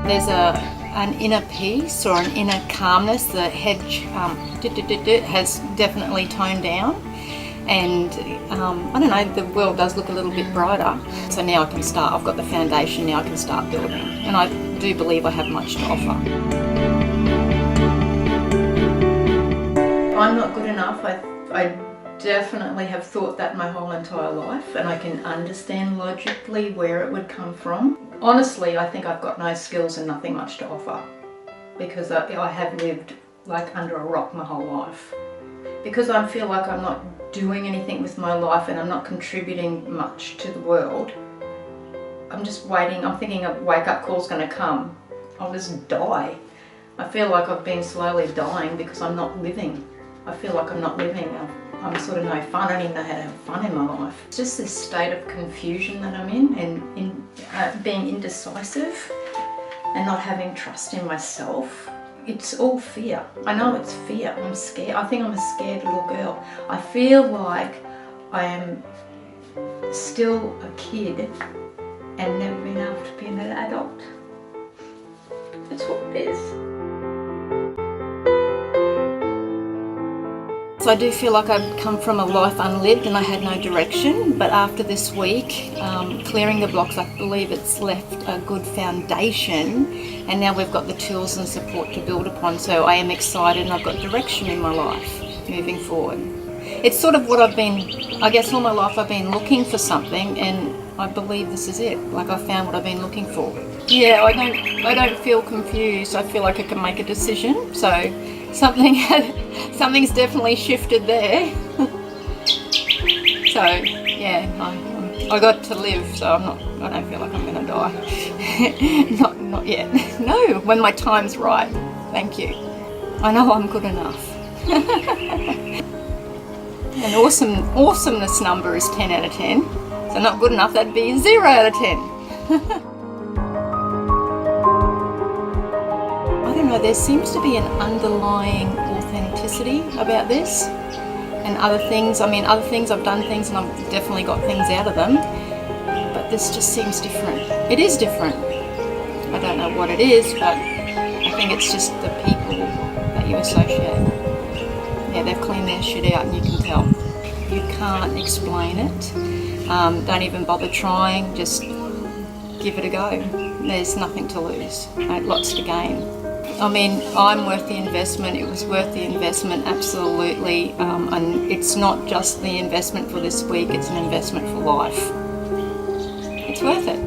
There's an inner peace or an inner calmness. The hedge has definitely toned down, and I don't know, the world does look a little bit brighter. So now I can start, I've got the foundation, now I can start building, and I do believe I have much to offer. I'm not good enough. I definitely have thought that my whole entire life, and I can understand logically where it would come from. Honestly, I think I've got no skills and nothing much to offer, because I have lived like under a rock my whole life. Because I feel like I'm not doing anything with my life and I'm not contributing much to the world, I'm just waiting. I'm thinking a wake-up call's going to come. I'll just die. I feel like I've been slowly dying because I'm not living. I feel like I'm not living. I'm sort of no fun. I don't even know how to have fun in my life. It's just this state of confusion that I'm in, and being indecisive and not having trust in myself. It's all fear. I know it's fear. I'm scared. I think I'm a scared little girl. I feel like I am still a kid and never been able to be an adult. That's what it is. So I do feel like I've come from a life unlived and I had no direction, but after this week, clearing the blocks, I believe it's left a good foundation, and now we've got the tools and support to build upon. So I am excited and I've got direction in my life moving forward. It's sort of what I've been, I guess all my life I've been looking for something, and I believe this is it. Like I found what I've been looking for. Yeah, I don't feel confused. I feel like I can make a decision. So something's definitely shifted there. So yeah, I got to live, so I don't feel like I'm gonna die. not yet. No, when my time's right. Thank you. I know I'm good enough. An awesomeness number is 10 out of 10. So not good enough, that'd be 0 out of 10. I don't know, there seems to be an underlying authenticity about this, and other things, I've done things and I've definitely got things out of them, but this just seems different. It is different. I don't know what it is, but I think it's just the people that you associate. Yeah, they've cleaned their shit out and you can tell. You can't explain it. Don't even bother trying, just give it a go. There's nothing to lose, lots to gain. I mean, I'm worth the investment. It was worth the investment, absolutely. And it's not just the investment for this week, it's an investment for life. It's worth it.